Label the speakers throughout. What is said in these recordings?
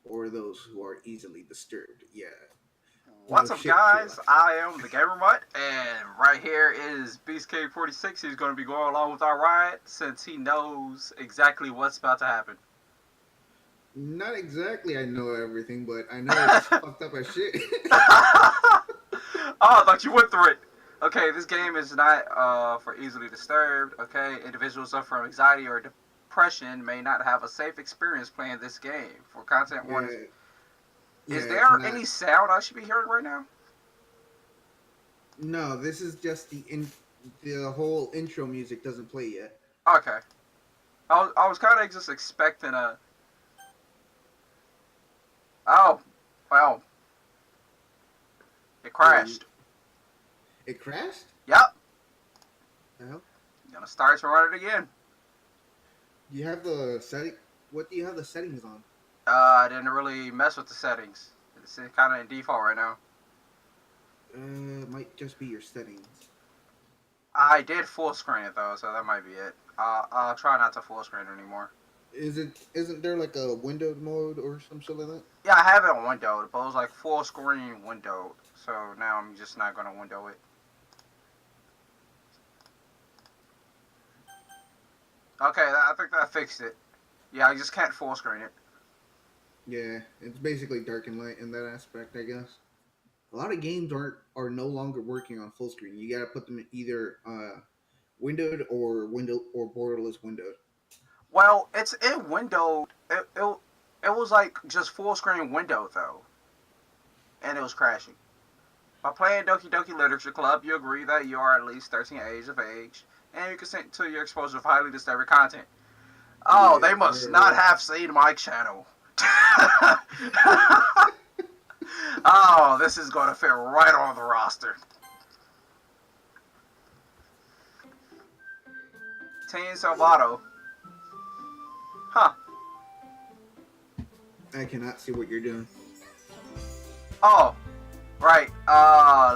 Speaker 1: or those who are easily disturbed. Yeah. No
Speaker 2: What's up,
Speaker 1: shit,
Speaker 2: guys?
Speaker 1: Sherlock.
Speaker 2: I am the Gamer Mutt, and right here is BeastK46. He's going to be going along with our ride since he knows exactly what's about to happen.
Speaker 1: Not exactly I know everything, but I know it's fucked up as shit.
Speaker 2: Oh, I thought you went through it. Okay, this game is not for easily disturbed. Okay, individuals suffering from anxiety or depression may not have a safe experience playing this game. For content warnings,
Speaker 1: Yeah,
Speaker 2: is
Speaker 1: yeah, it's
Speaker 2: there
Speaker 1: not.
Speaker 2: any sound I should be hearing right now?
Speaker 1: No, this is just the whole intro music doesn't play yet.
Speaker 2: Okay, I was kind of just expecting a. Oh, well, it
Speaker 1: Well, you
Speaker 2: crashed.
Speaker 1: it crashed.
Speaker 2: Yep,
Speaker 1: The hell?
Speaker 2: gonna start to run it again.
Speaker 1: Do you have the setting? What do you have the settings on?
Speaker 2: I didn't really mess with the settings. It's kind of in default right now.
Speaker 1: It might just be your settings.
Speaker 2: I did full screen it though, so that might be it. I'll try not to full screen it anymore.
Speaker 1: Isn't there like a windowed mode or some shit like that?
Speaker 2: Yeah, I have it on windowed, but it was like full screen windowed. So now I'm just not gonna window it. Okay, I think that fixed it. Yeah, I just can't full screen it.
Speaker 1: Yeah, it's basically dark and light in that aspect, I guess. A lot of games are no longer working on full screen. You gotta put them in either windowed or borderless windowed.
Speaker 2: Well, it's in windowed. It was like just full screen window though, and it was crashing. By playing Doki Doki Literature Club, you agree that you are at least 13 years of age, and you consent to your exposure of highly disturbing content. Oh,
Speaker 1: Yeah,
Speaker 2: they must not have seen my channel. Oh, this is going to fit right on the roster. Teen Salvato. Huh.
Speaker 1: I cannot see what you're doing.
Speaker 2: Oh, right.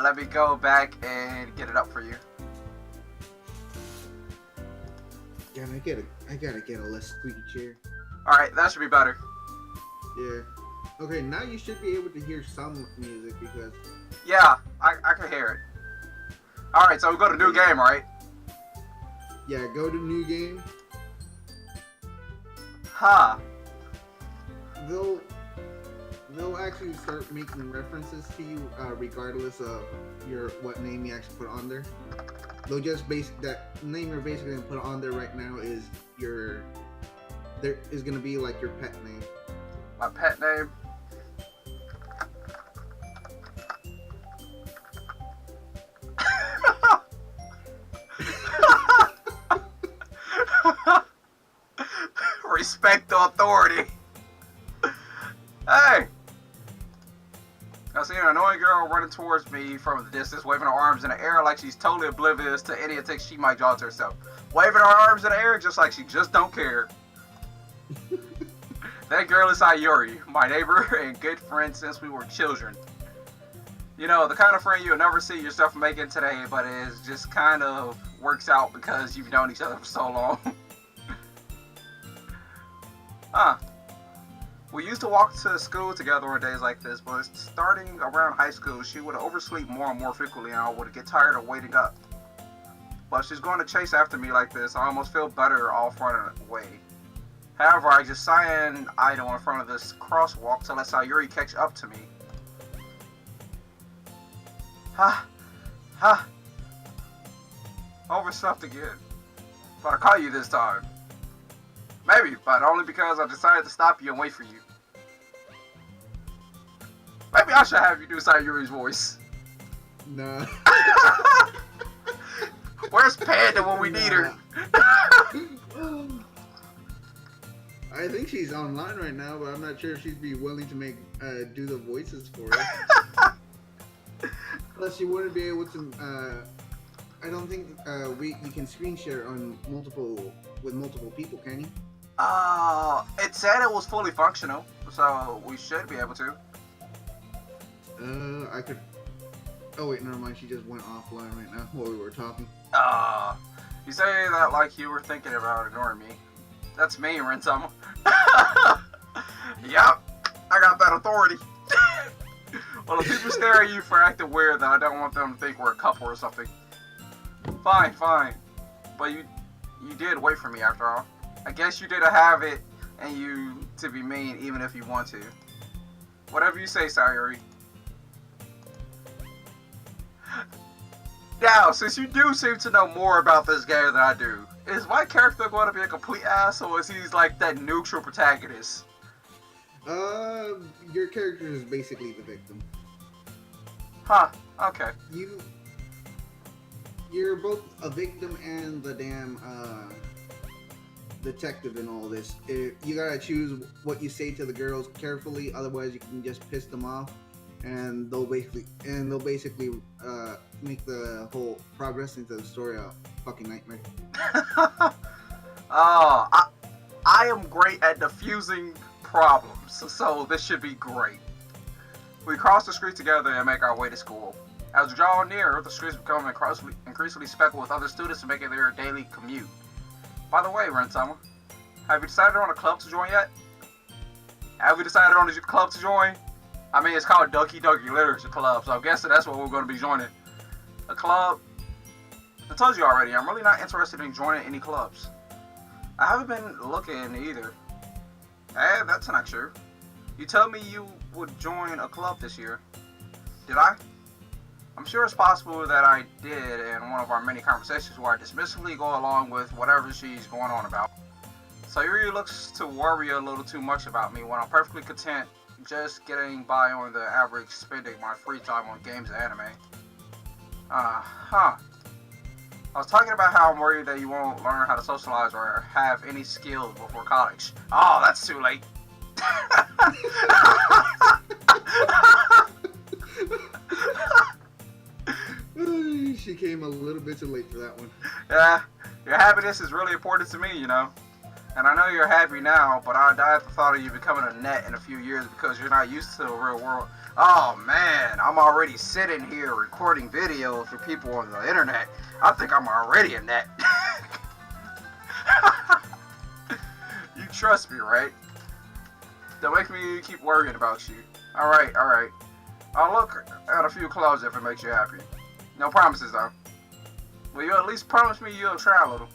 Speaker 2: Let me go back and get it up for you.
Speaker 1: Yeah, I gotta get a less squeaky chair.
Speaker 2: Alright, that should be better.
Speaker 1: Yeah. Okay, now you should be able to hear some music because
Speaker 2: Yeah, I can hear it. Alright, so we go to new game, right?
Speaker 1: yeah, go to new game.
Speaker 2: Huh.
Speaker 1: They'll they'll actually start making references to you regardless of your what name you actually put on there. They'll just that name you're basically gonna put on there right now is there is gonna be like your pet name.
Speaker 2: My pet name. Respect the authority. Hey! I see an annoying girl running towards me from the distance, waving her arms in the air like she's totally oblivious to any attacks she might draw to herself. Waving her arms in the air just like she just don't care. That girl is Sayuri, my neighbor and good friend since we were children. You know, the kind of friend you'll never see yourself making today, but it just kind of works out because you've known each other for so long. Huh. We used to walk to school together on days like this, but starting around high school, she would oversleep more and more frequently, and I would get tired of waiting up. But she's going to chase after me like this. I almost feel better off running away. However, I just sign idle in front of this crosswalk to let Sayuri catch up to me. Ha! Ha! Overslept again. But I call you this time. Maybe, but only because I decided to stop you and wait for you. Maybe I should have you do Sayuri's voice.
Speaker 1: Nah.
Speaker 2: Where's Panda when we need her?
Speaker 1: I think she's online right now, but I'm not sure if she'd be willing to make do the voices for it. Plus, she wouldn't be able to. I don't think you can screen share on multiple people, can you?
Speaker 2: It said it was fully functional, so we should be able to.
Speaker 1: I could. Oh wait, never mind. She just went offline right now while we were talking.
Speaker 2: You say that like you were thinking about ignoring me. That's me, Rentum. Yep, I got got authority. Well, if people stare at you for acting weird, then I don't want them to think we're a couple or something. Fine, fine. But you did wait for me after all. I guess you did have it and you to be mean even if you want to. Whatever you say, Sayuri. Now, since you do seem to know more about this game than I do, is my character going to be a complete ass, or is he like that neutral protagonist?
Speaker 1: Your character is basically the victim.
Speaker 2: Huh, okay.
Speaker 1: You're both a victim and the damn, detective in all this. You gotta choose what you say to the girls carefully, otherwise you can just piss them off, and they'll basically make the whole progress into the story a fucking nightmare.
Speaker 2: Oh, I am great at diffusing problems, so this should be great. We cross the street together and make our way to school. As we draw nearer, the streets become increasingly speckled with other students making their daily commute. By the way, Rentama, have you decided on a club to join yet? Have we decided on a club to join? I mean, it's called Doki Literature Club, so I'm guessing that's what we're going to be joining. A club? I told you already, I'm really not interested in joining any clubs. I haven't been looking either. Hey, that's not true. You told me you would join a club this year. Did I? I'm sure it's possible that I did in one of our many conversations where I dismissively go along with whatever she's going on about. Sayuri looks to worry a little too much about me when I'm perfectly content just getting by on the average spending my free time on games and anime. I was talking about how I'm worried that you won't learn how to socialize or have any skills before college. Oh, that's too late.
Speaker 1: She came a little bit too late for that one.
Speaker 2: Yeah, your happiness is really important to me, you know. And I know you're happy now, but I die at the thought of you becoming a net in a few years because you're not used to the real world. Oh man, I'm already sitting here recording videos for people on the internet. I think I'm already a net. You trust me, right? Don't make me keep worrying about you. Alright. I'll look at a few clubs if it makes you happy. No promises though. Will you at least promise me you'll try a little?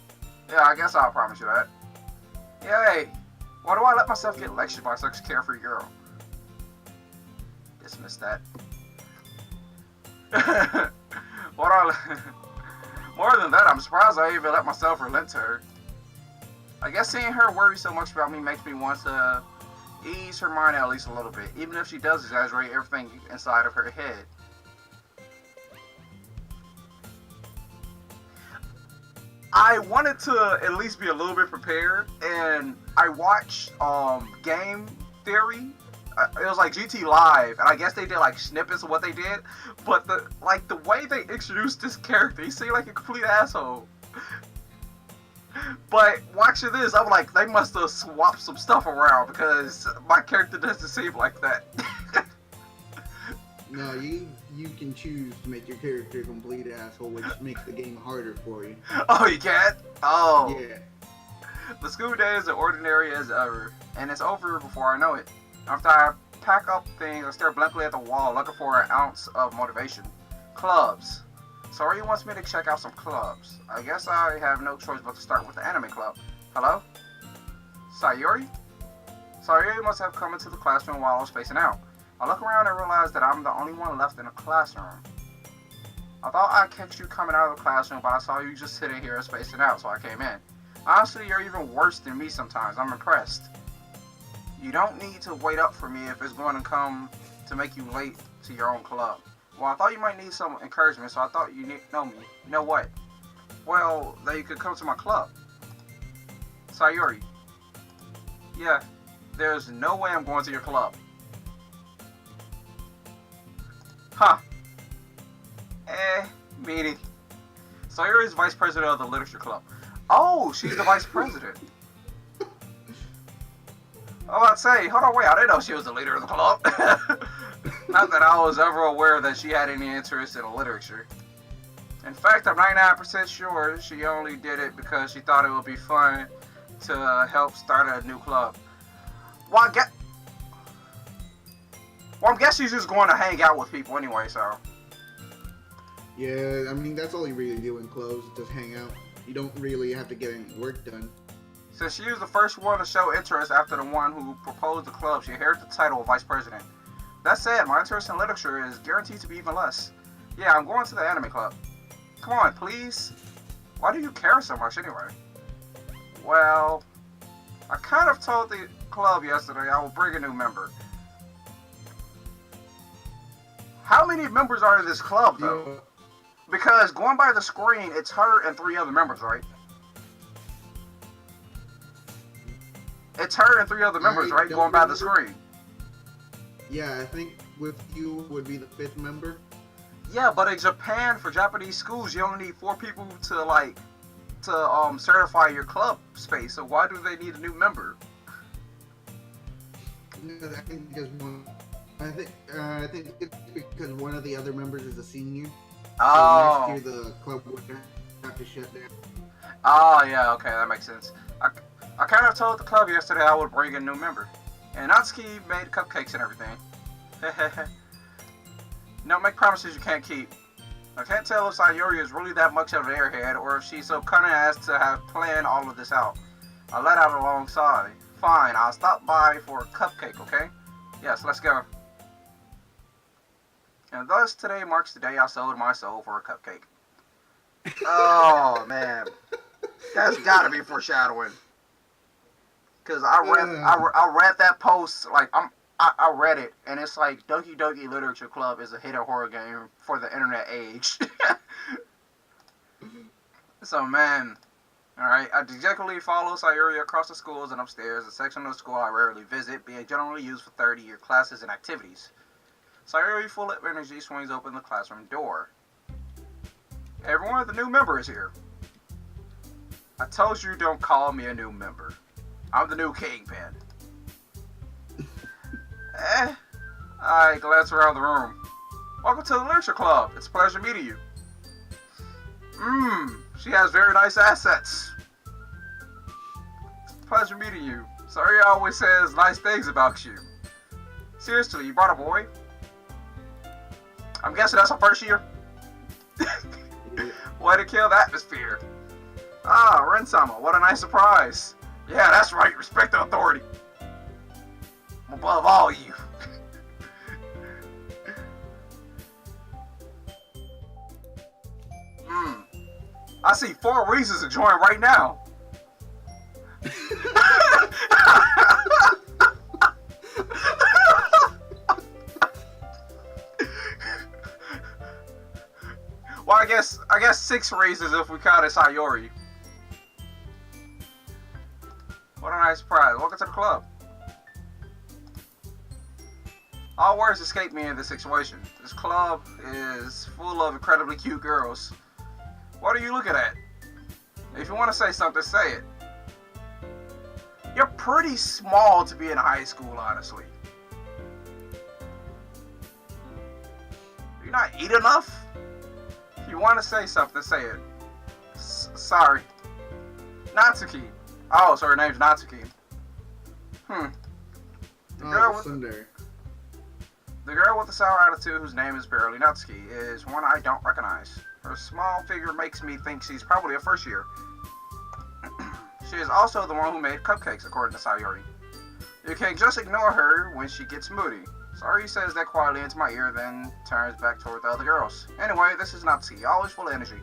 Speaker 2: Yeah, I guess I'll promise you that. Yay! Why do I let myself get lectured by such a carefree girl? Dismiss that. More than that, I'm surprised I even let myself relent to her. I guess seeing her worry so much about me makes me want to ease her mind at least a little bit, even if she does exaggerate everything inside of her head. I wanted to at least be a little bit prepared, and I watched Game Theory. It was like GT Live, and I guess they did like snippets of what they did. But the way they introduced this character, he seemed like a complete asshole. But watching this, I'm like, they must have swapped some stuff around because my character doesn't seem like that.
Speaker 1: No, you can choose to make your character a complete asshole, which makes the game harder for you.
Speaker 2: Oh, you can't? Oh.
Speaker 1: Yeah.
Speaker 2: The school day is as ordinary as ever, and it's over before I know it. After I pack up things, I stare blankly at the wall, looking for an ounce of motivation. Clubs. Sorry, wants me to check out some clubs. I guess I have no choice but to start with the anime club. Hello? Sayuri? Sayuri must have come into the classroom while I was spacing out. I look around and realize that I'm the only one left in the classroom. I thought I'd catch you coming out of the classroom, but I saw you just sitting here spacing out, so I came in. Honestly, you're even worse than me sometimes. I'm impressed. You don't need to wait up for me if it's going to come to make you late to your own club. Well, I thought you might need some encouragement, so I thought you know me. You know what? Well, then you could come to my club. Sayuri. Yeah, there's no way I'm going to your club. Huh. Meaning. Sayuri is vice president of the literature club. Oh, she's the vice president. I'd say, hold on, wait, I didn't know she was the leader of the club. Not that I was ever aware that she had any interest in literature. In fact, I'm 99% sure she only did it because she thought it would be fun to help start a new club. Well, Well, I'm guessing he's just going to hang out with people anyway, so.
Speaker 1: Yeah, I mean that's all you really do in clubs, just hang out. You don't really have to get any work done.
Speaker 2: Since she was the first one to show interest after the one who proposed the club, she inherited the title of vice president. That said, my interest in literature is guaranteed to be even less. Yeah, I'm going to the anime club. Come on, please. Why do you care so much anyway? Well, I kind of told the club yesterday I will bring a new member. How many members are in this club, though? Because going by the screen, it's her and 3 other members, right? It's her and 3 other members, right? Going by the screen.
Speaker 1: Yeah, I think with you would be the 5th member.
Speaker 2: Yeah, but in Japan, for Japanese schools, you only need 4 people to certify your club space. So why do they need a new member?
Speaker 1: I think because I think it's because one of the other members is a senior.
Speaker 2: Oh.
Speaker 1: So next year the club would have to shut down.
Speaker 2: Oh, yeah, okay, that makes sense. I kind of told the club yesterday I would bring a new member. And Natsuki made cupcakes and everything. Don't make promises you can't keep. I can't tell if Sayori is really that much of an airhead or if she's so cunning as to have planned all of this out. I let out a long sigh. Fine, I'll stop by for a cupcake, okay? Yes, let's go. And thus, today marks the day I sold my soul for a cupcake. Oh, man. That's gotta be foreshadowing. Because I read that post, like, I read it, and it's like, Doki Doki Literature Club is a hidden horror game for the internet age. So, man, alright, I dejectedly follow Sayuri across the schools and upstairs, a section of the school I rarely visit, being generally used for 30-year classes and activities. Sayuri, full of energy, swings open the classroom door. Everyone, the new member is here. I told you don't call me a new member. I'm the new kingpin. I glance around the room. Welcome to the literature club. It's a pleasure meeting you. She has very nice assets. It's a pleasure meeting you. Sayuri always says nice things about you. Seriously, you brought a boy? I'm guessing that's her first year. Way to kill the atmosphere. Ah, Ren-sama, what a nice surprise. Yeah, that's right, respect the authority. I'm above all you. I see 4 reasons to join right now. Well, I guess 6 reasons if we count it Sayori. What a nice surprise. Welcome to the club. All words escape me in this situation. This club is full of incredibly cute girls. What are you looking at? If you want to say something, say it. You're pretty small to be in high school, honestly. You're not eat enough? If you want to say something, say it. Sorry. Natsuki. Oh, so her name's Natsuki. The girl with the sour attitude, whose name is barely Natsuki, is one I don't recognize. Her small figure makes me think she's probably a first year. She is also the one who made cupcakes, according to Sayori. You can't just ignore her when she gets moody. Sayori says that quietly into my ear, then turns back toward the other girls. Anyway, this is Natsuki, always full of energy.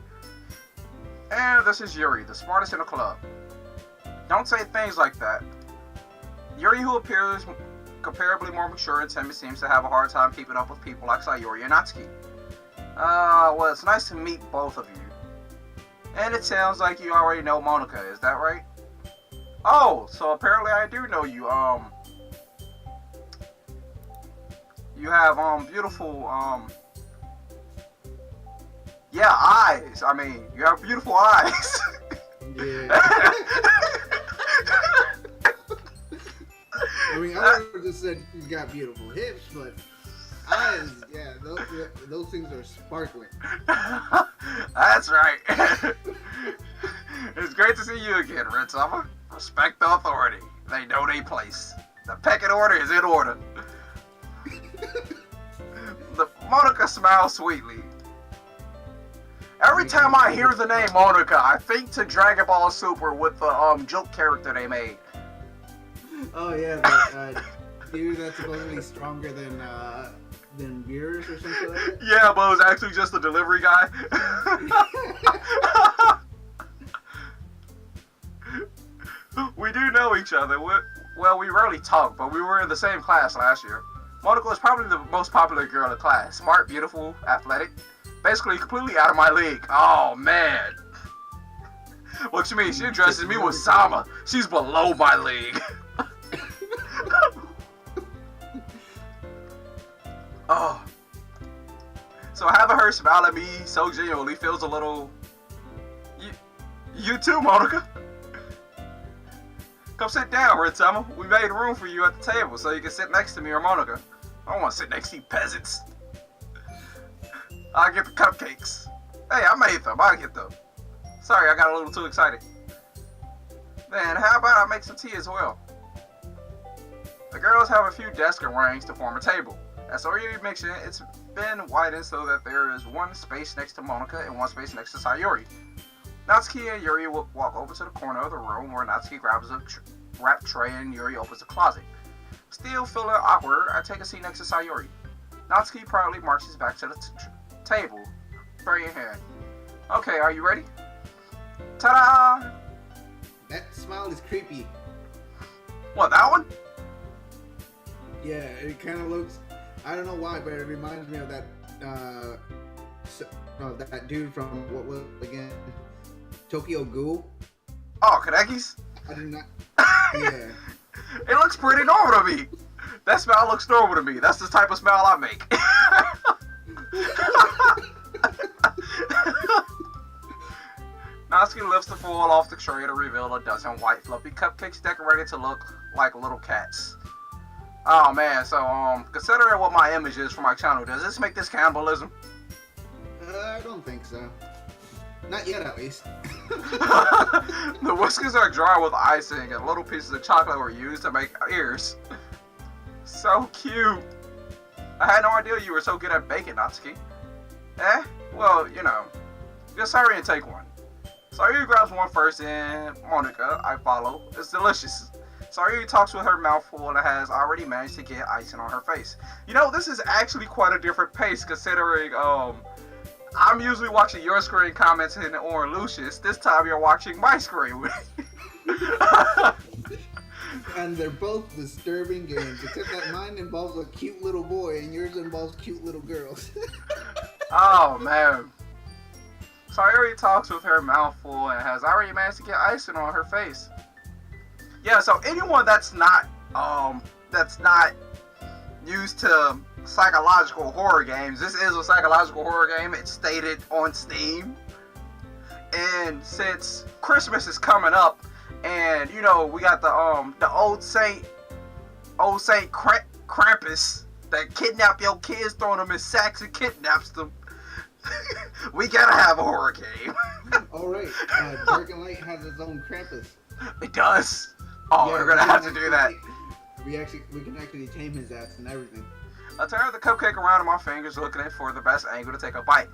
Speaker 2: And this is Yuri, the smartest in the club. Don't say things like that. Yuri, who appears comparably more mature and timid, seems to have a hard time keeping up with people like Sayori and Natsuki. Well, it's nice to meet both of you. And it sounds like you already know Monica, is that right? Oh, so apparently I do know you. You have, beautiful, yeah, eyes. I mean, you have beautiful eyes.
Speaker 1: Yeah. I mean, I would have just said she's got beautiful hips, but eyes, yeah, those things are sparkling.
Speaker 2: That's right. It's great to see you again, Ren-sama. Respect the authority. They know their place. The pecking order is in order. Monica smiles sweetly. Every time I hear the name Monica, I think to Dragon Ball Super with the joke character they made.
Speaker 1: Oh yeah, the dude that's supposedly stronger than Beerus or something like that.
Speaker 2: Yeah, but it was actually just the delivery guy. We do know each other. Well, we rarely talk, but we were in the same class last year. Monica was probably the most popular girl in the class. Smart, beautiful, athletic. Basically, completely out of my league. Oh, man. What you mean? She addresses me with Sama. She's below my league. Oh. So having her smile at me so genuinely feels a little... You too, Monica. Come sit down, Ritzama. We made room for you at the table so you can sit next to me or Monica. I don't want to sit next to you peasants. I'll get the cupcakes. Hey, I made them. I'll get them. Sorry, I got a little too excited. Then, how about I make some tea as well? The girls have a few desk arranged to form a table. As already mentioned, it's been widened so that there is one space next to Monica and one space next to Sayori. Natsuki and Yuri will walk over to the corner of the room where Natsuki grabs a wrapped tray and Yuri opens the closet. Still feeling awkward, I take a seat next to Sayori. Natsuki proudly marches back to the table, tray in hand. Okay, are you ready? Ta-da!
Speaker 1: That smile is creepy.
Speaker 2: What, that one?
Speaker 1: Yeah, it kind of looks. I don't know why, but it reminds me of that that dude from what was it again? Tokyo Ghoul.
Speaker 2: Oh, Kaneki's?
Speaker 1: I did not. Yeah.
Speaker 2: It looks pretty normal to me. That smile looks normal to me. That's the type of smile I make. Natsuki lifts the foil off the tray to reveal a dozen white fluffy cupcakes decorated to look like little cats. Oh man, so considering what my image is for my channel, does this make this cannibalism?
Speaker 1: I don't think so. Not yet, at least.
Speaker 2: The whiskers are dry with icing and little pieces of chocolate were used to make ears. So cute. I had no idea you were so good at baking, Natsuki. Well, you know. Just hurry and take one. Sayuri grabs one first and Monica, I follow. It's delicious. Sayuri talks with her mouth full and has already managed to get icing on her face. You know, this is actually quite a different pace considering, I'm usually watching your screen commenting on Lucius. This time you're watching my screen.
Speaker 1: And they're both disturbing games, except that mine involves a cute little boy and yours involves cute little girls.
Speaker 2: Oh, man. Sayuri talks with her mouth full and has already managed to get icing on her face. Yeah, so anyone that's not used to psychological horror games, this is a psychological horror game. It's stated on Steam. And since Christmas is coming up, and you know we got the old Saint Krampus that kidnap your kids, throwing them in sacks and kidnaps them. We gotta have a horror game.
Speaker 1: All right, Dark and Light has its own Krampus.
Speaker 2: It does. Oh, yeah, we're gonna have to do that.
Speaker 1: We can actually tame his ass and everything.
Speaker 2: I turn the cupcake around in my fingers, looking for the best angle to take a bite.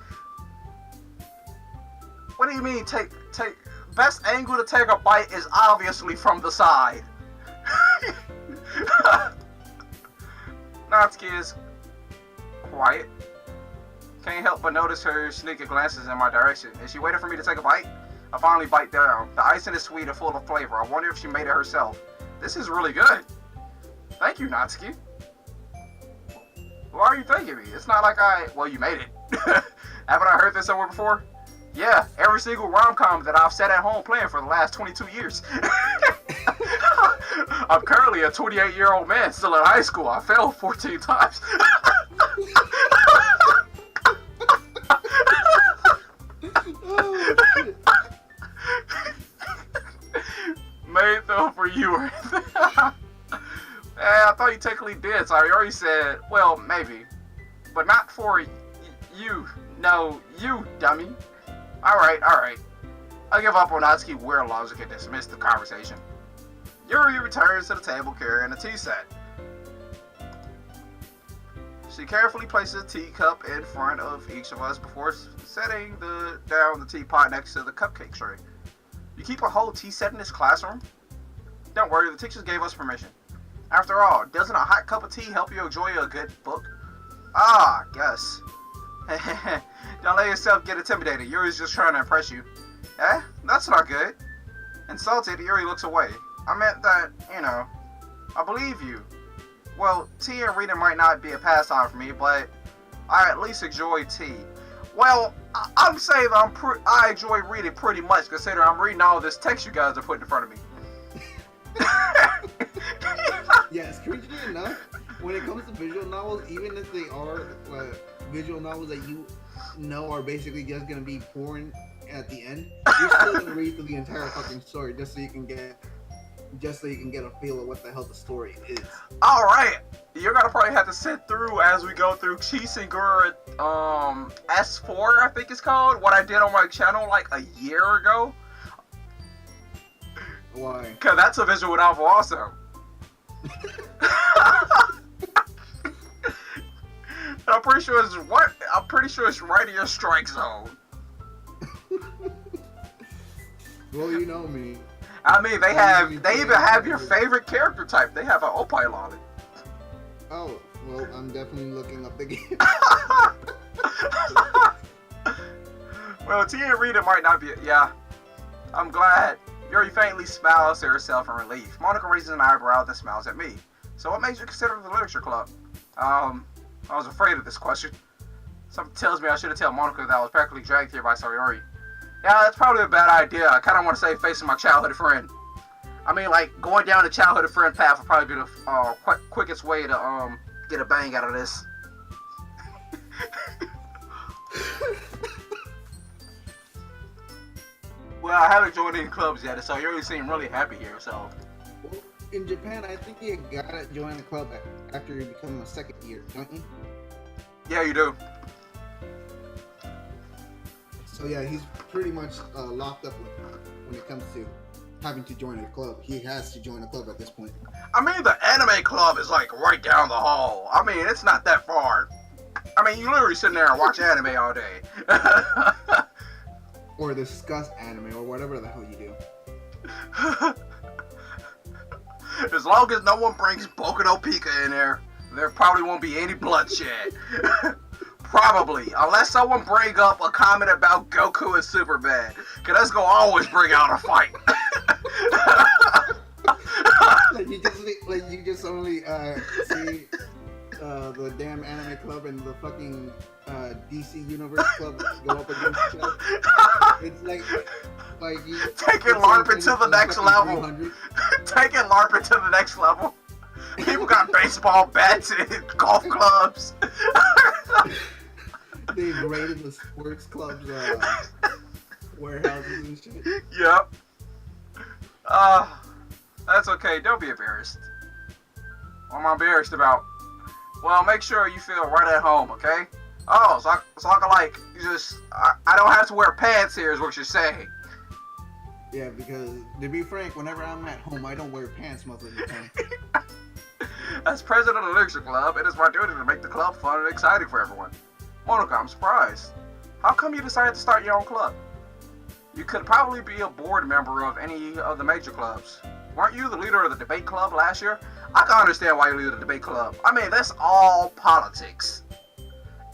Speaker 2: What do you mean, take best angle to take a bite is obviously from the side. Natsuki is quiet. Can't help but notice her sneaking glances in my direction. Is she waiting for me to take a bite? I finally bite down. The icing is sweet and full of flavor. I wonder if she made it herself. This is really good. Thank you, Natsuki. Why are you thanking me? It's not like well, you made it. Haven't I heard this somewhere before? Yeah, every single rom-com that I've sat at home playing for the last 22 years. I'm currently a 28-year-old man still in high school. I failed 14 times. Made though for you. I thought you technically did, so I already said, well, maybe. But not for you. No, you, dummy. Alright. I give up on Natsuki's weird logic and dismiss the conversation. Yuri returns to the table carrying a tea set. She carefully places a teacup in front of each of us before setting down the teapot next to the cupcake tray. You keep a whole tea set in this classroom? Don't worry, the teachers gave us permission. After all, doesn't a hot cup of tea help you enjoy a good book? Ah, guess. Don't let yourself get intimidated. Yuri's just trying to impress you. Eh? That's not good. Insulted, Yuri looks away. I meant that, I believe you. Well, tea and reading might not be a pastime for me, but I at least enjoy tea. Well, I'm saying that I enjoy reading pretty much, considering I'm reading all this text you guys are putting in front of me.
Speaker 1: Yeah, strangely enough, when it comes to visual novels, even if they are visual novels that you know are basically just gonna be porn at the end, you're still gonna read through the entire fucking story just so you can get a feel of what the hell the story is.
Speaker 2: All right, you're gonna probably have to sit through as we go through Chisengur S4, I think it's called, what I did on my channel like a year ago.
Speaker 1: Why?
Speaker 2: Cause that's a visual novel also. I'm pretty sure it's right in your strike zone.
Speaker 1: Well, you know me.
Speaker 2: I mean, they even have your favorite character type. They have an opile on it.
Speaker 1: Oh, well, I'm definitely looking up the game.
Speaker 2: Well, Tia Rita might not be. Yeah, I'm glad. Yuri faintly smiles to herself in relief. Monica raises an eyebrow that smiles at me. So what makes you consider the literature club? I was afraid of this question. Something tells me I should have told Monica that I was practically dragged here by Sayori. Yeah, that's probably a bad idea. I kind of want to say facing my childhood friend. I mean, like, going down the childhood friend path would probably be the quickest way to get a bang out of this. Well, I haven't joined any clubs yet, so you really seem really happy here, so.
Speaker 1: Well, in Japan, I think you gotta join a club after you become a second year, don't you?
Speaker 2: Yeah, you do.
Speaker 1: So yeah, he's pretty much locked up when it comes to having to join a club. He has to join a club at this point.
Speaker 2: I mean, the anime club is like right down the hall. I mean, it's not that far. I mean, you literally sit there and watch anime all day.
Speaker 1: Or discuss anime, or whatever the hell you do.
Speaker 2: As long as no one brings Boku no Pika in there probably won't be any bloodshed. Probably, unless someone bring up a comment about Goku and Superman, cause that's gonna always bring out a fight.
Speaker 1: you just only see the damn anime club and the fucking DC Universe club go up against each other. It's like you
Speaker 2: taking LARP to the next level. Taking LARP to the next level. People got baseball bats and golf clubs.
Speaker 1: They've raided the sports clubs, warehouses and shit.
Speaker 2: Yep. That's okay. Don't be embarrassed. What am I embarrassed about? Well, make sure you feel right at home, okay? Oh, so I can like, I don't have to wear pants here is what you're saying.
Speaker 1: Yeah, because to be frank, whenever I'm at home, I don't wear pants most of the time.
Speaker 2: As president of the Literature Club, it is my duty to make the club fun and exciting for everyone. Monica, I'm surprised. How come you decided to start your own club? You could probably be a board member of any of the major clubs. Weren't you the leader of the debate club last year? I can understand why you lead the debate club. I mean, that's all politics.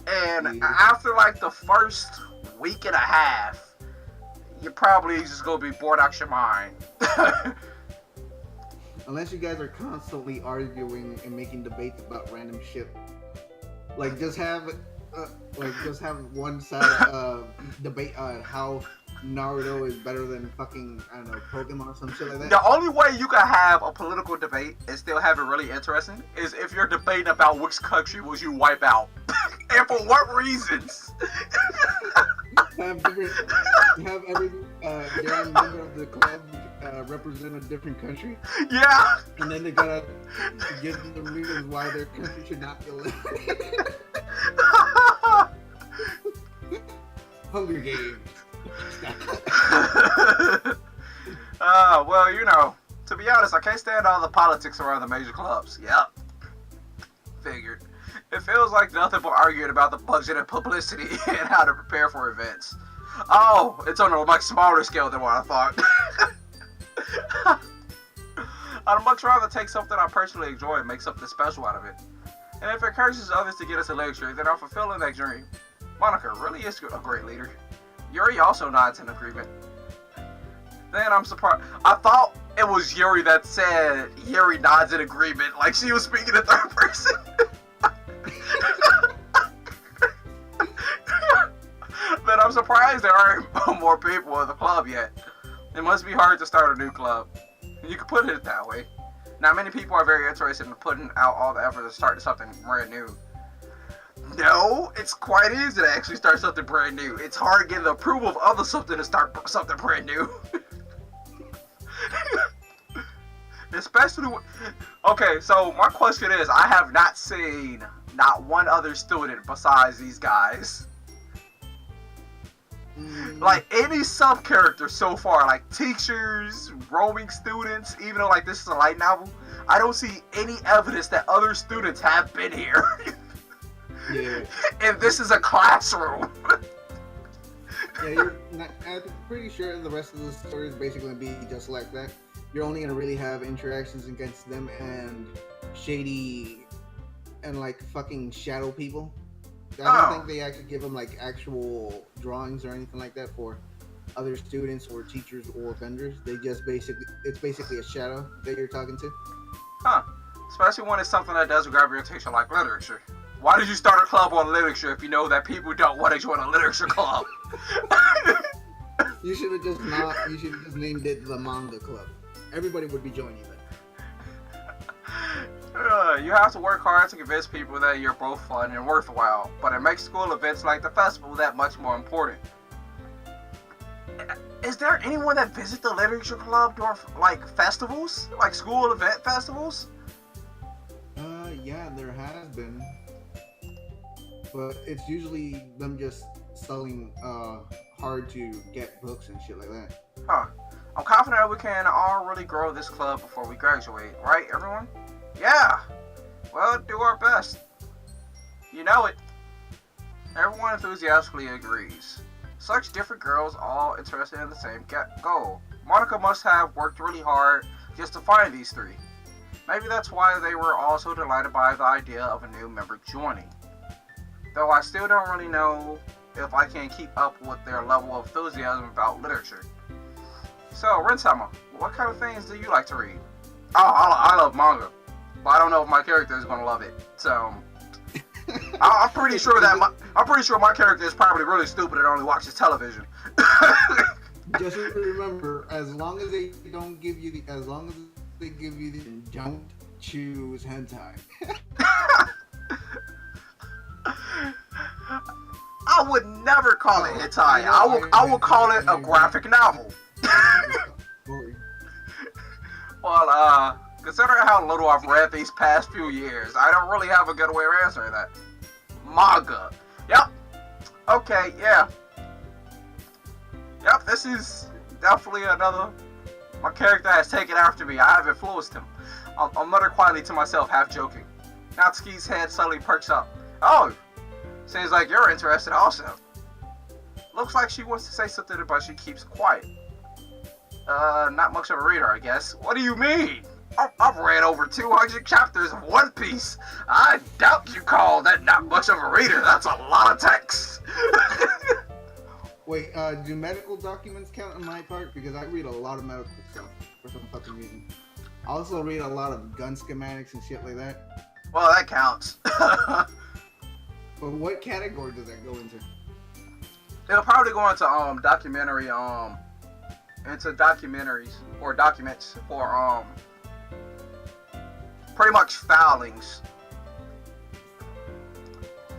Speaker 2: And after like the first week and a half, you're probably just gonna be bored out your mind.
Speaker 1: Unless you guys are constantly arguing and making debates about random shit. Like just have one side debate on how Naruto is better than fucking, I don't know, Pokemon or some shit like that.
Speaker 2: The only way you can have a political debate and still have it really interesting is if you're debating about which country would you wipe out. And for what reasons?
Speaker 1: have every damn member of the club represent a different country.
Speaker 2: Yeah.
Speaker 1: And then they gotta give them the reasons why their country should not be eliminated. Hunger Games.
Speaker 2: Well, you know, to be honest, I can't stand all the politics around the major clubs. Yep. Figured. It feels like nothing but arguing about the budget and publicity and how to prepare for events. Oh, it's on a much smaller scale than what I thought. I'd much rather take something I personally enjoy and make something special out of it. And if it encourages others to get us a lecture, then I'm fulfilling that dream. Monica really is a great leader. Yuri also nods in agreement. Then I'm surprised. I thought it was Yuri that said Yuri nods in agreement, like she was speaking in third person. Then I'm surprised there aren't more people in the club yet. It must be hard to start a new club. You could put it that way. Not many people are very interested in putting out all the effort to start something brand new. No, it's quite easy to actually start something brand new. It's hard getting the approval of other something to start something brand new. Especially okay, so my question is, I have not seen not one other student besides these guys. Like any sub character so far, like teachers, roaming students, even though like this is a light novel, I don't see any evidence that other students have been here.
Speaker 1: Yeah.
Speaker 2: And this is a classroom.
Speaker 1: Yeah, I'm pretty sure the rest of the story is basically going to be just like that. You're only going to really have interactions against them and shady and like fucking shadow people. I don't think they actually give them like actual drawings or anything like that for other students or teachers or vendors. They just it's basically a shadow that you're talking to.
Speaker 2: Huh. Especially when it's something that does grab your attention like literature. Why did you start a club on literature if you know that people don't want to join a literature club?
Speaker 1: You should have just named it the manga club. Everybody would be joining it.
Speaker 2: You have to work hard to convince people that you're both fun and worthwhile, but it makes school events like the festival that much more important. Is there anyone that visits the literature club during like festivals, like school event festivals?
Speaker 1: Yeah, there has been, but it's usually them just selling hard to get books and shit like that.
Speaker 2: Huh. I'm confident we can all really grow this club before we graduate, right, everyone? Yeah! Well, do our best. You know it. Everyone enthusiastically agrees. Such different girls, all interested in the same goal. Monica must have worked really hard just to find these three. Maybe that's why they were all so delighted by the idea of a new member joining. Though I still don't really know if I can keep up with their level of enthusiasm about literature. So, Rensama, what kind of things do you like to read? Oh, I love manga. But I don't know if my character is gonna love it. So I'm pretty sure my character is probably really stupid and only watches television.
Speaker 1: Just remember, as long as they give you the don't choose hentai.
Speaker 2: I would never call it hentai. I will call it a graphic novel. Well, considering how little I've read these past few years, I don't really have a good way of answering that. Manga. Yep. Okay, yeah. Yep, this is definitely another... My character has taken after me. I have influenced him. I'll mutter quietly to myself, half joking. Natsuki's head suddenly perks up. Oh, seems like you're interested also. Looks like she wants to say something, but she keeps quiet. Not much of a reader, I guess. What do you mean? I've read over 200 chapters of One Piece. I doubt you call that not much of a reader. That's a lot of text.
Speaker 1: Wait, do medical documents count in my part? Because I read a lot of medical stuff for some fucking reason. I also read a lot of gun schematics and shit like that.
Speaker 2: Well, that counts.
Speaker 1: But what category does that go into?
Speaker 2: It'll probably go into documentary into documentaries or documents for pretty much foulings.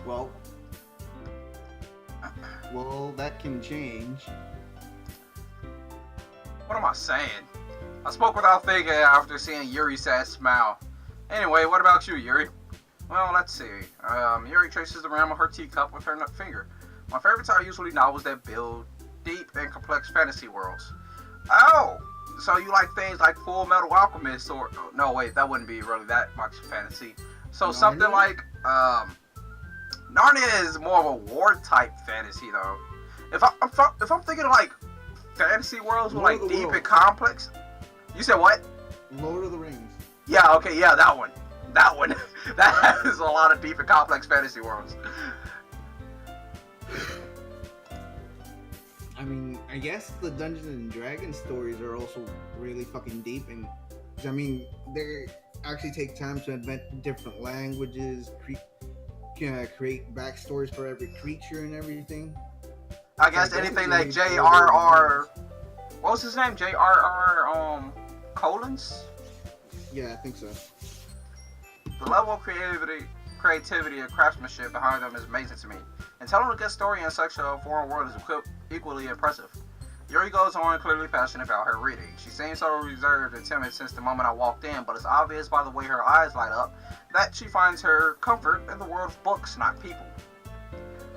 Speaker 1: Well, that can change.
Speaker 2: What am I saying? I spoke without thinking after seeing Yuri's sad smile. Anyway, what about you, Yuri? Well, let's see. Yuri traces the rim of her teacup with her finger. My favorites are usually novels that build deep and complex fantasy worlds. Oh, so you like things like Full Metal Alchemist or... No, wait, that wouldn't be really that much fantasy. So something like Um, Narnia is more of a war type fantasy though. If I'm thinking of like fantasy worlds with
Speaker 1: Lord
Speaker 2: like
Speaker 1: of the
Speaker 2: deep and
Speaker 1: Worlds.
Speaker 2: complex, you said what?
Speaker 1: Lord of the Rings.
Speaker 2: Yeah, okay, yeah, that one. That one. That has a lot of deep and complex fantasy worlds.
Speaker 1: I mean, I guess the Dungeons and Dragons stories are also really fucking deep, and I mean, they actually take time to invent different languages, create backstories for every creature and everything.
Speaker 2: I guess
Speaker 1: Like,
Speaker 2: anything
Speaker 1: definitely
Speaker 2: that
Speaker 1: need
Speaker 2: J.R.R. What was his name? J.R.R. Collins?
Speaker 1: Yeah, I think so.
Speaker 2: The level of creativity and craftsmanship behind them is amazing to me. And telling a good story in such a foreign world is equally impressive. Yuri goes on, clearly passionate about her reading. She seems so reserved and timid since the moment I walked in, but it's obvious by the way her eyes light up that she finds her comfort in the world of books, not people.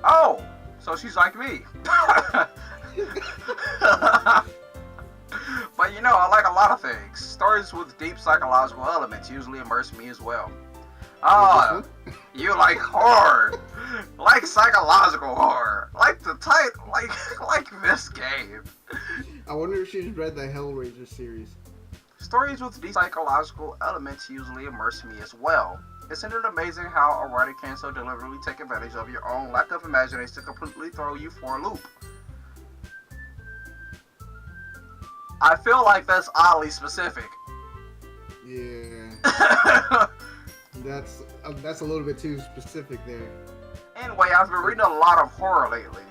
Speaker 2: Oh, so she's like me. But you know, I like a lot of things. Stories with deep psychological elements usually immerse me as well. Ah, you like horror, like psychological horror, like the type, like this game.
Speaker 1: I wonder if she's read the Hellraiser series.
Speaker 2: Stories with deep psychological elements usually immerse me as well. Isn't it amazing how a writer can so deliberately take advantage of your own lack of imagination to completely throw you for a loop? I feel like that's oddly specific.
Speaker 1: Yeah. That's a little bit too specific there.
Speaker 2: Anyway, I've been reading a lot of horror lately.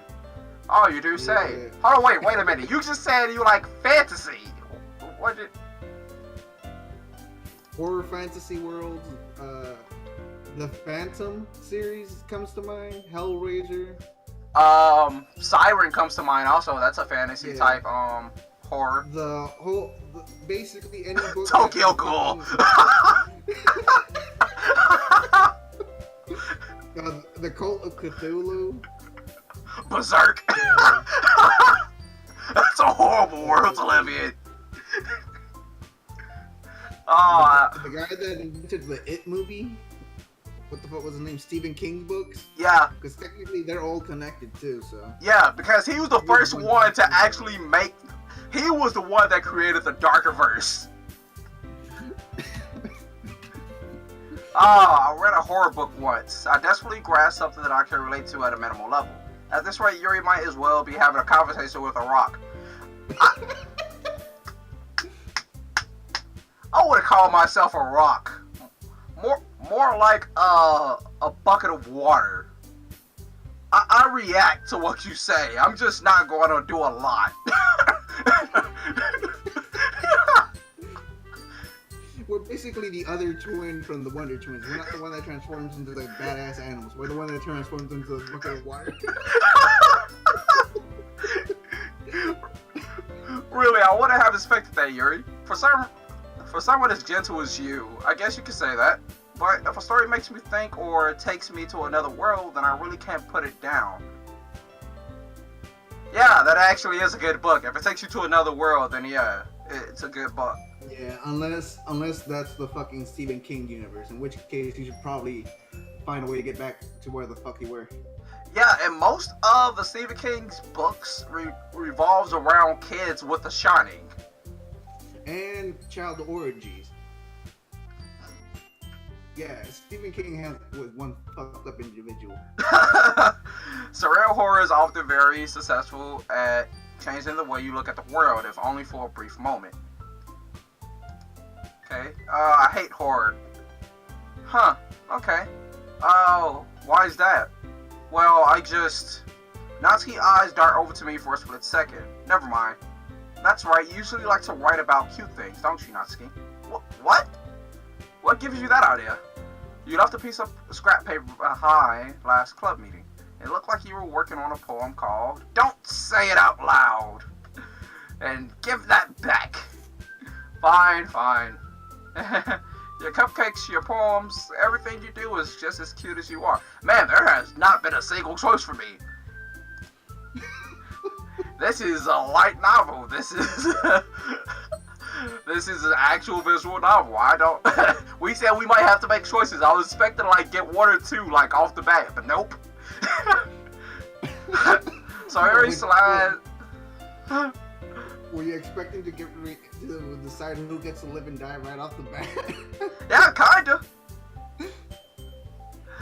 Speaker 2: Oh, you do say?
Speaker 1: Yeah.
Speaker 2: Hold on, wait a minute. You just said you like fantasy. What did?
Speaker 1: Horror fantasy worlds. The Phantom series comes to mind. Hellraiser.
Speaker 2: Siren comes to mind. Also, that's a fantasy type horror.
Speaker 1: Basically any book.
Speaker 2: Tokyo Ghoul.
Speaker 1: The Cult of Cthulhu.
Speaker 2: Berserk.
Speaker 1: Yeah.
Speaker 2: That's a horrible world to live in.
Speaker 1: The guy that invented the It movie. What the fuck was his name? Stephen King's books?
Speaker 2: Yeah.
Speaker 1: Because technically they're all connected too, so.
Speaker 2: Yeah, because he was the first one to actually make. He was the one that created the Darkiverse. I read a horror book once. I desperately grasped something that I can relate to at a minimal level. At this rate, Yuri might as well be having a conversation with a rock. I would call myself a rock. More like a bucket of water. I react to what you say. I'm just not going to do a lot.
Speaker 1: We're basically the other twin from the Wonder Twins. We're not the one that transforms into the badass animals. We're the one that transforms into a bucket of water.
Speaker 2: Really, I wouldn't have expected that, Yuri. For someone as gentle as you, I guess you could say that. But if a story makes me think or takes me to another world, then I really can't put it down. Yeah, that actually is a good book. If it takes you to another world, then yeah, it's a good book.
Speaker 1: Yeah, unless that's the fucking Stephen King universe, in which case you should probably find a way to get back to where the fuck you were.
Speaker 2: Yeah, and most of the Stephen King's books revolves around kids with The Shining.
Speaker 1: And child orgies. Yeah, Stephen King was one fucked up individual.
Speaker 2: Surreal horror is often very successful at changing the way you look at the world, if only for a brief moment. Okay, I hate horror. Huh, okay. Oh, why is that? Well, Natsuki eyes dart over to me for a split second. Never mind. That's right, you usually like to write about cute things, don't you, Natsuki? What? What gives you that idea? You left a piece of scrap paper behind last club meeting. It looked like you were working on a poem called Don't Say It Out Loud. And give that back. Fine. Your cupcakes, your poems, everything you do is just as cute as you are. Man, there has not been a single choice for me. This is a light novel. This is This is an actual visual novel. I don't. We said we might have to make choices. I was expecting to like get one or two like off the bat, but nope. So every slide.
Speaker 1: Were you expecting to to decide who gets to live and die right off the bat?
Speaker 2: Yeah, kinda.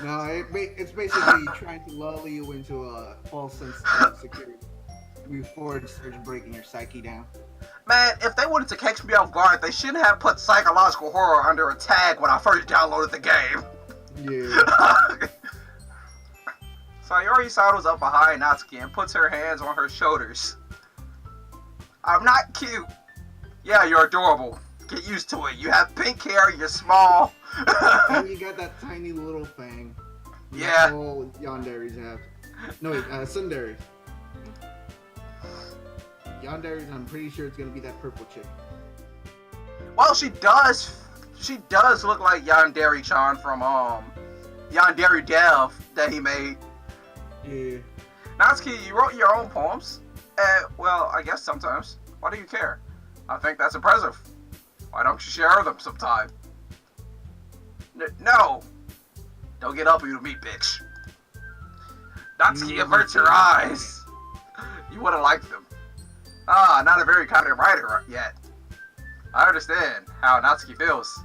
Speaker 1: No, it's basically trying to lull you into a false sense of security before it starts breaking your psyche down.
Speaker 2: Man, if they wanted to catch me off guard, they shouldn't have put psychological horror under a tag when I first downloaded the game.
Speaker 1: Yeah.
Speaker 2: Sayori sidles up behind Natsuki and puts her hands on her shoulders. I'm not cute. Yeah, you're adorable. Get used to it. You have pink hair, you're small.
Speaker 1: And you got that tiny little thing.
Speaker 2: Yeah.
Speaker 1: All yanderis have. No, wait, tsunderes. Yanderis, I'm pretty sure it's gonna be that purple chick.
Speaker 2: Well, she does look like Yandere-chan from Yandere Dev that he made.
Speaker 1: Yeah.
Speaker 2: Natsuki, you wrote your own poems? Well, I guess sometimes. Why do you care? I think that's impressive. Why don't you share them sometime? No! Don't get up with me, bitch. Natsuki averts her eyes. You wouldn't like them. Ah, not a very confident writer yet. I understand how Natsuki feels.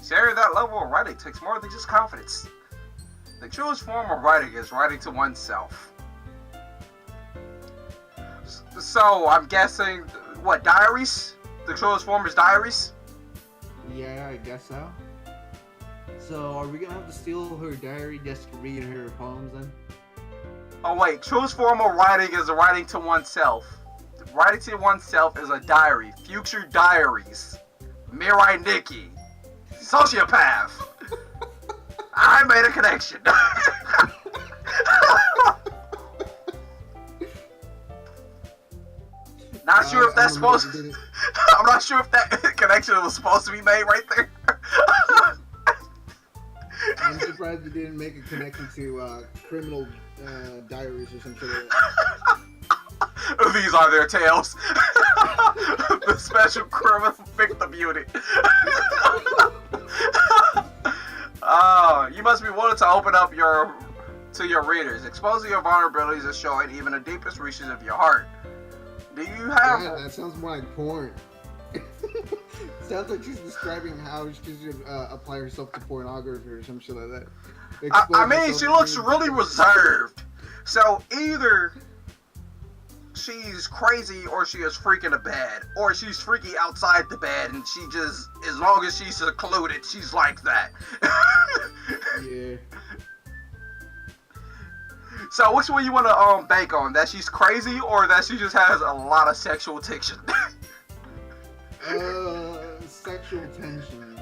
Speaker 2: Sharing that level of writing takes more than just confidence. The truest form of writing is writing to oneself. So, I'm guessing, what, diaries? The truest form is diaries?
Speaker 1: Yeah, I guess so. So, are we gonna have to steal her diary just to read her poems then?
Speaker 2: Oh wait, truest form of writing is writing to oneself. Writing to oneself is a diary. Future diaries. Mirai Nikki. Sociopath. I made a connection. Not sure if that's supposed to... I'm not sure if that connection was supposed to be made right there.
Speaker 1: I'm surprised you didn't make a connection to criminal diaries or some shit like that.
Speaker 2: These are their tales. The special criminal victim unit. You must be willing to open up to your readers, exposing your vulnerabilities and showing even the deepest reaches of your heart. Do you have?
Speaker 1: Yeah, that sounds more like porn. Sounds like she's describing how she should apply herself to pornography or some shit like that.
Speaker 2: I mean, she looks really reserved. So either she's crazy or she is freaking a bed, or she's freaky outside the bed and she just, as long as she's secluded, she's like that.
Speaker 1: Yeah.
Speaker 2: So which one you want to bank on? That she's crazy or that she just has a lot of sexual tension?
Speaker 1: Sexual tension.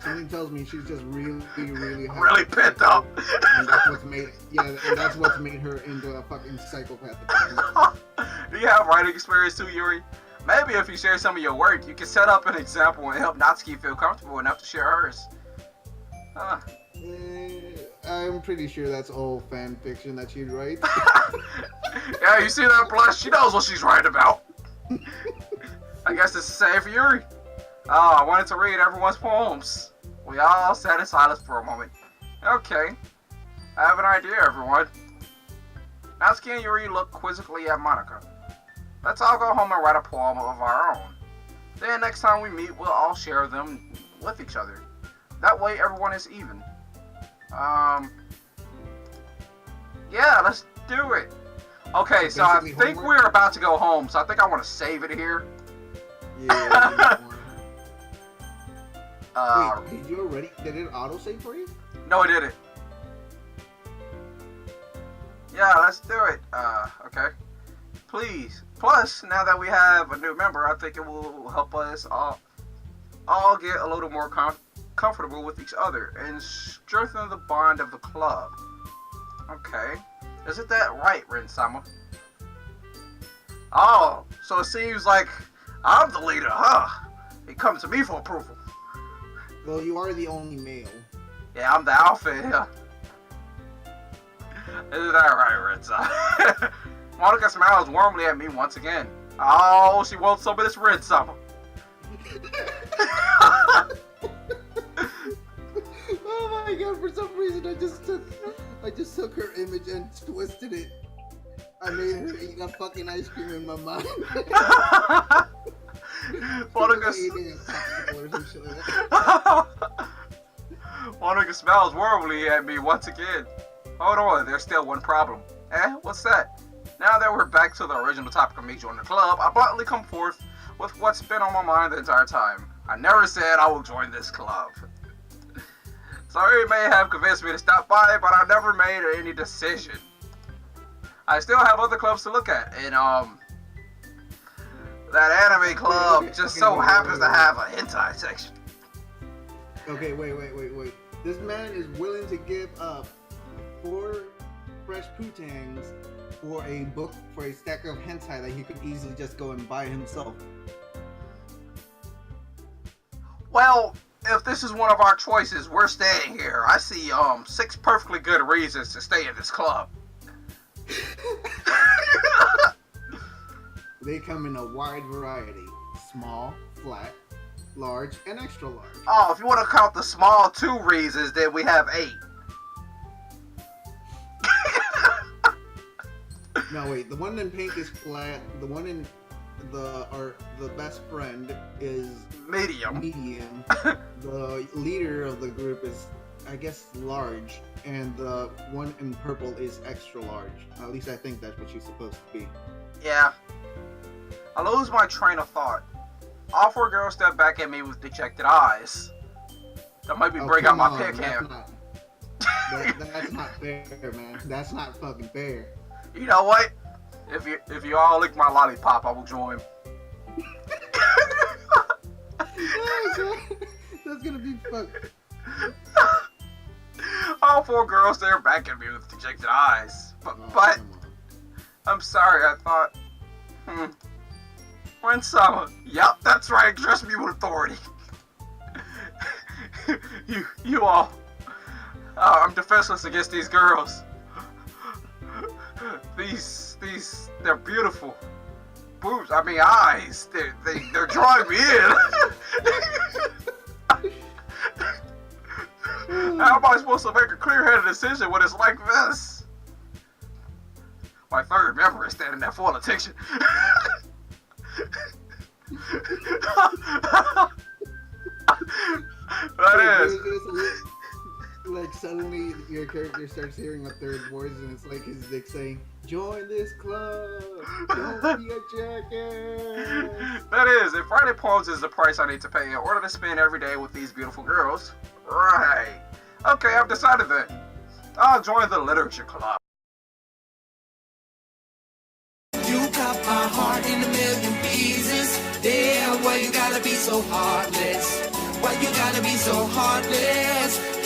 Speaker 1: Something tells me she's just really
Speaker 2: really pent up.
Speaker 1: And that's what's made that's what's made her into a fucking psychopath.
Speaker 2: Do you have writing experience too, Yuri? Maybe if you share some of your work, you can set up an example and help Natsuki feel comfortable enough to share hers.
Speaker 1: I'm pretty sure that's all fan fiction that she'd write.
Speaker 2: Yeah, you see that blush? She knows what she's writing about. I guess it's the same for Yuri. Oh, I wanted to read everyone's poems. We all sat in silence for a moment. Okay, I have an idea, everyone. Natsuki and Yuri look quizzically at Monica. Let's all go home and write a poem of our own. Then next time we meet, we'll all share them with each other. That way everyone is even. Yeah, let's do it. Okay, so I think homework? We're about to go home, so I think I want to save it here.
Speaker 1: Yeah. Wait, did you already? Did it auto-save for you?
Speaker 2: No, it didn't. Yeah, let's do it. Okay. Please. Plus, now that we have a new member, I think it will help us all get a little more comfortable with each other and strengthen the bond of the club. Okay. Isn't that right, Rin-sama? Oh, so it seems like I'm the leader, huh? He comes to me for approval.
Speaker 1: Well, you are the only male.
Speaker 2: Yeah, I'm the alpha here. Isn't that right, Rin-sama? Monica smiles warmly at me once again. Oh, she wants some of this Rin-sama.
Speaker 1: some reason, I just took her image and twisted it. I made her eat a fucking ice cream in my mind.
Speaker 2: Monica smiles warmly at me once again. Hold on, there's still one problem. What's that? Now that we're back to the original topic of me joining the club, I bluntly come forth with what's been on my mind the entire time. I never said I will join this club. Sorry, you may have convinced me to stop by, but I never made any decision. I still have other clubs to look at, and that anime club just so happens to have a hentai section.
Speaker 1: Okay, wait. This man is willing to give up 4 fresh putangs for a book, for a stack of hentai that he could easily just go and buy himself.
Speaker 2: Well, if this is one of our choices, we're staying here. I see 6 perfectly good reasons to stay in this club.
Speaker 1: They come in a wide variety: small, flat, large, and extra large.
Speaker 2: Oh, if you want to count the small 2 reasons, then we have 8.
Speaker 1: No, wait. The one in pink is flat. The one in the best friend is
Speaker 2: medium.
Speaker 1: The leader of the group is, I guess, large, and the one in purple is extra large. At least I think that's what she's supposed to be.
Speaker 2: Yeah. I lose my train of thought. All 4 girls step back at me with dejected eyes. That might be break out my pick hand.
Speaker 1: That's not fair, man. That's not fucking fair.
Speaker 2: You know what? If you all lick my lollipop, I will join.
Speaker 1: That's gonna be fucked.
Speaker 2: All 4 girls stare back at me with dejected eyes. But I'm sorry, I thought, When Sama. Yep, that's right, address me with authority. you all. I'm defenseless against these girls. They're beautiful. Boobs, I mean eyes. They're drawing me in. How am I supposed to make a clear-headed decision when it's like this? My third member is standing there full of attention. That is.
Speaker 1: Like suddenly your character starts hearing a third voice and it's like his dick saying, "Join this club, don't be a jackass."
Speaker 2: That is, if Friday Poems is the price I need to pay in order to spend every day with these beautiful girls. Right. Okay, I've decided then. I'll join the literature club.
Speaker 3: You cut my heart in a million pieces. Damn, why you gotta be so heartless? Why you gotta be so heartless?